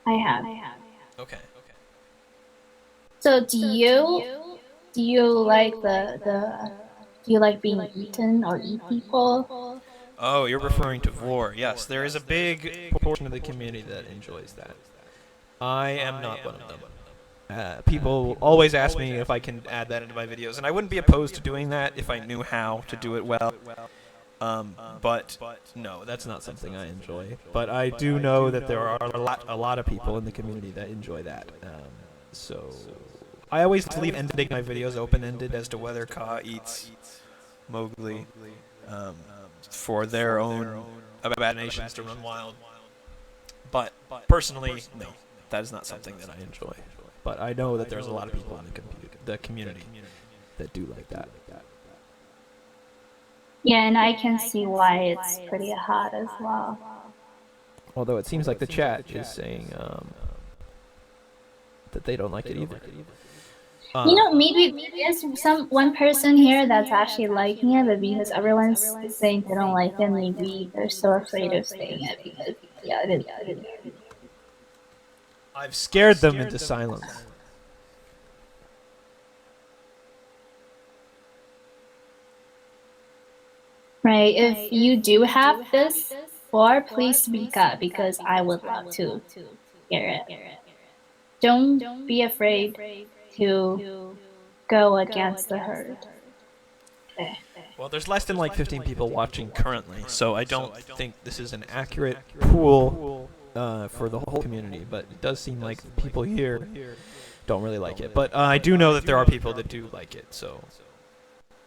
I have. Okay. So do you like do you like being eaten or eat people? Oh, you're referring to Vore. Yes, there is a big proportion of the community that enjoys that. I am not one of them. People always ask me if I can add that into my videos, and I wouldn't be opposed to doing that if I knew how to do it well. But no, that's not something I enjoy. But I do know that there are a lot of people in the community that enjoy that. So I always leave ending my videos open-ended as to whether Ka eats Mowgli um, for their own imaginations to run wild. But personally, no, that is not something that I enjoy. But I know that there's a lot of people in the community that do like that. Yeah, and I can see why it's pretty hot as well. Although it seems like the chat is saying that they don't like it either. Maybe there's some one person here that's actually liking it, but because everyone's saying they don't like it, maybe they're so afraid of saying it because yeah, it is pretty I've scared them into silence. right. If you do have this, or please speak up because I would love to hear it. Don't be afraid to go against the herd. Okay. Well, there's less than like 15 people watching currently, so I don't think this is an accurate pool for the whole community. But it does seem like the people here don't really like it. But I do know that there are people that do like it, so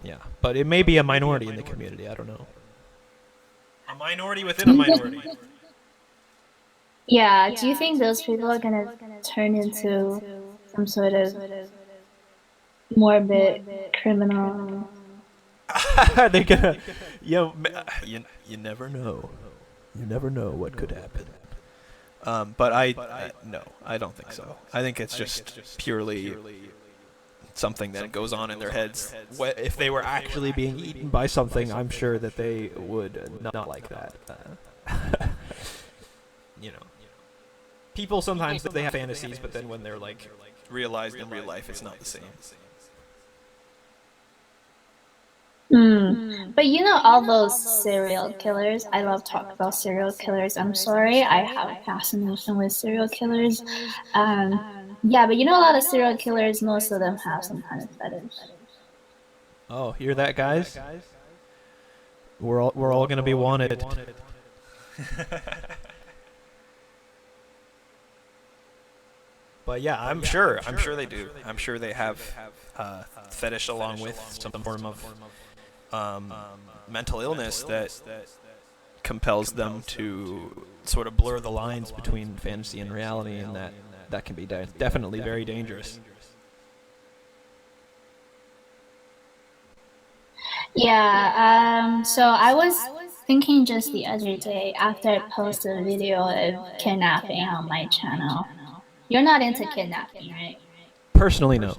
yeah. But it may be a minority in the community. I don't know. A minority within a minority. Yeah, do you think those people are gonna turn into some sort of morbid criminal? They're gonna, you never know. You never know what could happen. But no, I don't think so. I think it's just purely something that goes on in their heads. If they were actually being eaten by something, I'm sure that they would not like that. You know, people sometimes they have fantasies, but then when they're like realized in real life, it's not the same. But all those serial killers, I love talking about serial killers. I'm sorry, I have a fascination with serial killers. Yeah, but a lot of serial killers, most of them have some kind of fetish. Oh, hear that, guys? We're all gonna be wanted. But yeah, I'm sure they do. I'm sure they have fetish along with some form of mental illness that compels them to sort of blur the lines between fantasy and reality, and that can be definitely very dangerous. Yeah, so I was thinking just the other day after I posted a video of kidnapping on my channel. You're not into kidnapping, right? Personally, no.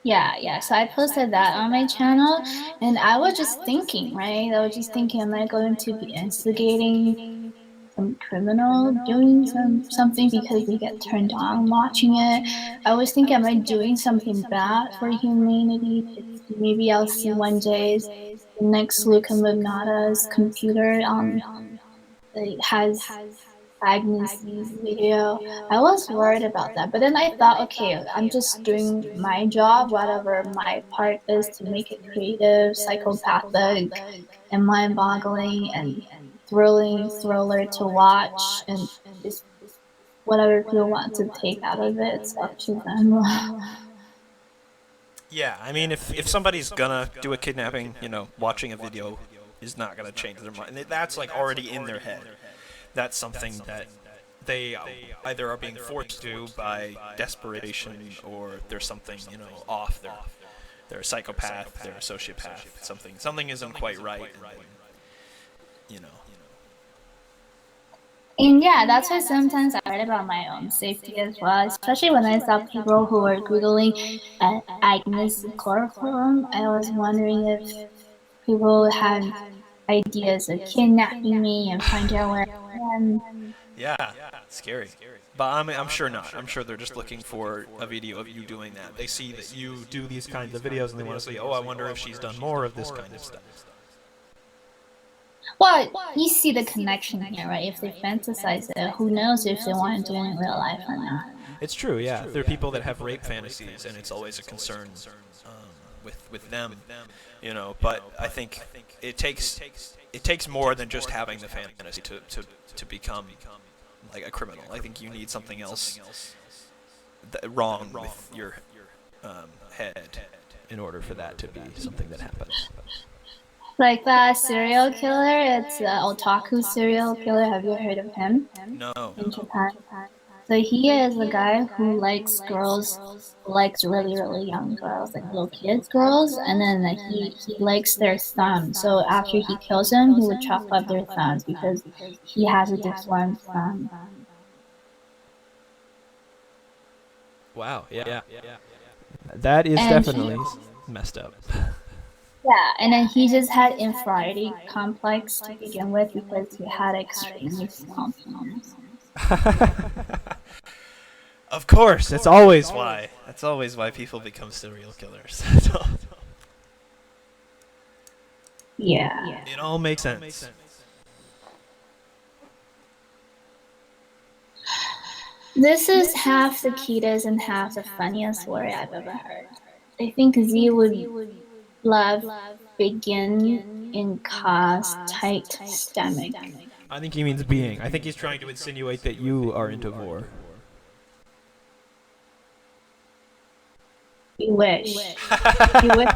Yeah. So I posted that on my channel, and I was just thinking, right? I was just thinking, am I going to be instigating some criminal doing something because they get turned on watching it? I was thinking, am I doing something bad for humanity? Maybe I'll see one day the next Luca Magnata's computer it has Agnes video. I was worried about that, but then I thought, okay, I'm just doing my job, whatever my part is to make it creative, psychopathic, and mind-boggling, and thrilling thriller to watch, and just whatever people want to take out of it, it's up to them. Yeah, I mean, if somebody's gonna do a kidnapping, watching a video is not gonna change their mind. That's like already in their head. That's something that they either are being forced to by desperation, or there's something off. They're a psychopath. They're a sociopath. Something isn't quite right. You know. And yeah, that's why sometimes I write about my own safety as well, especially when I saw people who were Googling Agnes chloroform. I was wondering if people had ideas of kidnapping me and finding out where I am. Yeah, scary. But I'm sure not. I'm sure they're just looking for a video of you doing that. They see that you do these kinds of videos and they want to say, oh, I wonder if she's done more of this kind of stuff. Well, you see the connection here, right? If they fantasize it, who knows if they want to do it in real life or not. It's true, yeah. There are people that have rape fantasies, and it's always a concern with them, you know. But I think it takes more than just having the fantasy to become like a criminal. I think you need something else wrong with your head in order for that to be something that happens. Like that serial killer, it's the otaku serial killer. Have you heard of him? No. In Japan. So he is a guy who likes girls, likes really, really young girls, like little kids girls, and then he likes their thumbs. So after he kills them, he would chop up their thumbs because he has a deformed thumb. Wow, yeah. That is definitely messed up. Yeah, and then he just had inferiority complex to begin with because he had extremely small thumbs. Of course, that's always why. That's always why people become serial killers. Yeah. It all makes sense. This is half the cutest and half the funniest story I've ever heard. I think Z would love begin in Kaa's tight stomach. I think he means being. I think he's trying to insinuate that you are into Vore. You wish. You wish.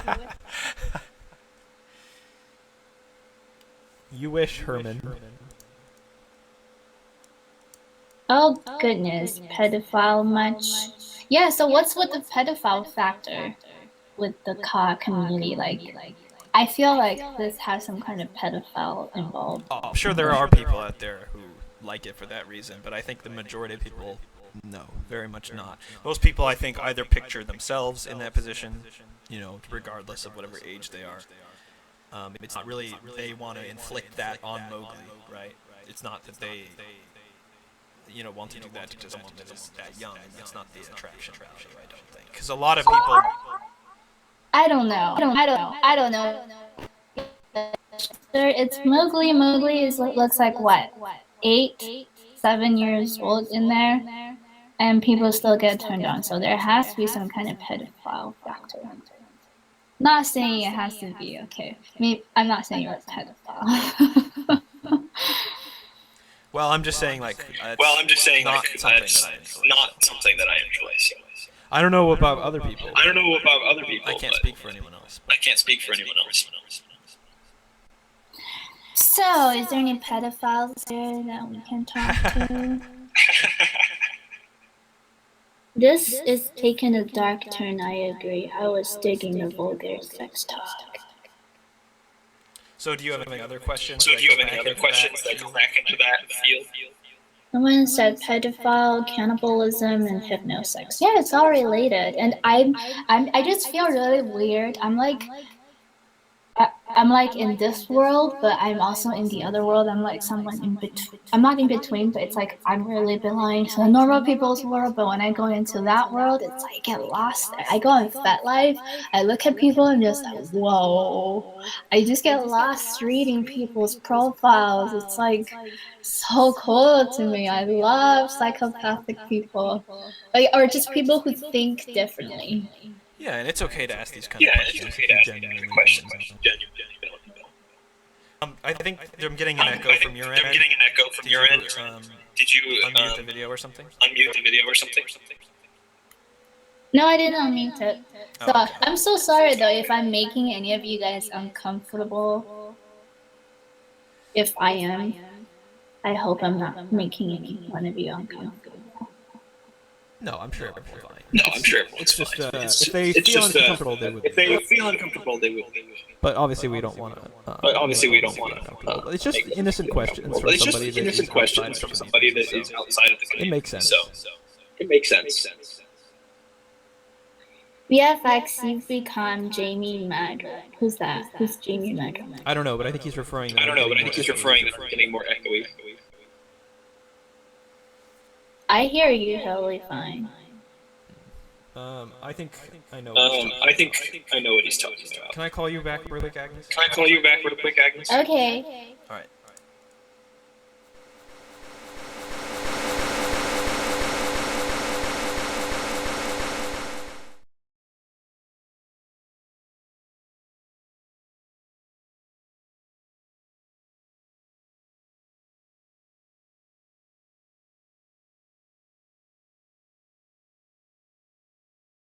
You wish, Herman. Oh goodness, pedophile much? Yeah, so what's with the pedophile factor with the Kaa community? Like, I feel like this has some kind of pedophile involved. Oh, I'm sure there are people out there who like it for that reason, but I think the majority of people, no, very much not. Most people, I think, either picture themselves in that position, you know, regardless of whatever age they are. It's not really they want to inflict that on Mowgli, right? It's not that they want to do that to someone that is that young. That's not the attraction value, I don't think. Because a lot of people... I don't know. It's Mowgli. Mowgli looks like what? 8, 7 years old in there, and people still get turned on. So there has to be some kind of pedophile factor. Not saying it has to be, okay. I'm not saying you're a pedophile. Well, I'm just saying, like, not something that I enjoy. So. I don't know about other people. I can't speak for anyone else. So, is there any pedophiles there that we can talk to? This is taking a dark turn, I agree. I was digging the vulgar sex talk. So do you have any other questions that go back into that field? Someone said pedophile, cannibalism, and hypnosex. Yeah, it's all related. And I just feel really weird. I'm like in this world, but I'm also in the other world. I'm like someone in between. I'm not in between, but it's like I'm really belonging to the normal people's world. But when I go into that world, it's like I get lost there. I go on FetLife, I look at people and just like, whoa. I just get lost reading people's profiles. It's like so cool to me. I love psychopathic people, like, or just people who think differently. Yeah, and it's okay to ask these kind of questions. I think I'm getting an echo from your end. Did you unmute the video or something? No, I didn't unmute it. So I'm so sorry though if I'm making any of you guys uncomfortable. If I am, I hope I'm not making any one of you uncomfortable. No, I'm sure everyone's fine. If they feel uncomfortable, they would. But obviously, we don't want to. It's just innocent questions from somebody that is outside of the community. It makes sense. It makes sense. VFX, you've become Jamie Magger. Who's that? Who's Jamie Magger? I don't know, but I think he's referring. That I'm getting more echoey. I hear you totally fine. I think I know what he's talking I think I know what he's talking about. Can I call you back real quick, Agnes? Can I call you back real quick, Agnes? Okay. Alright.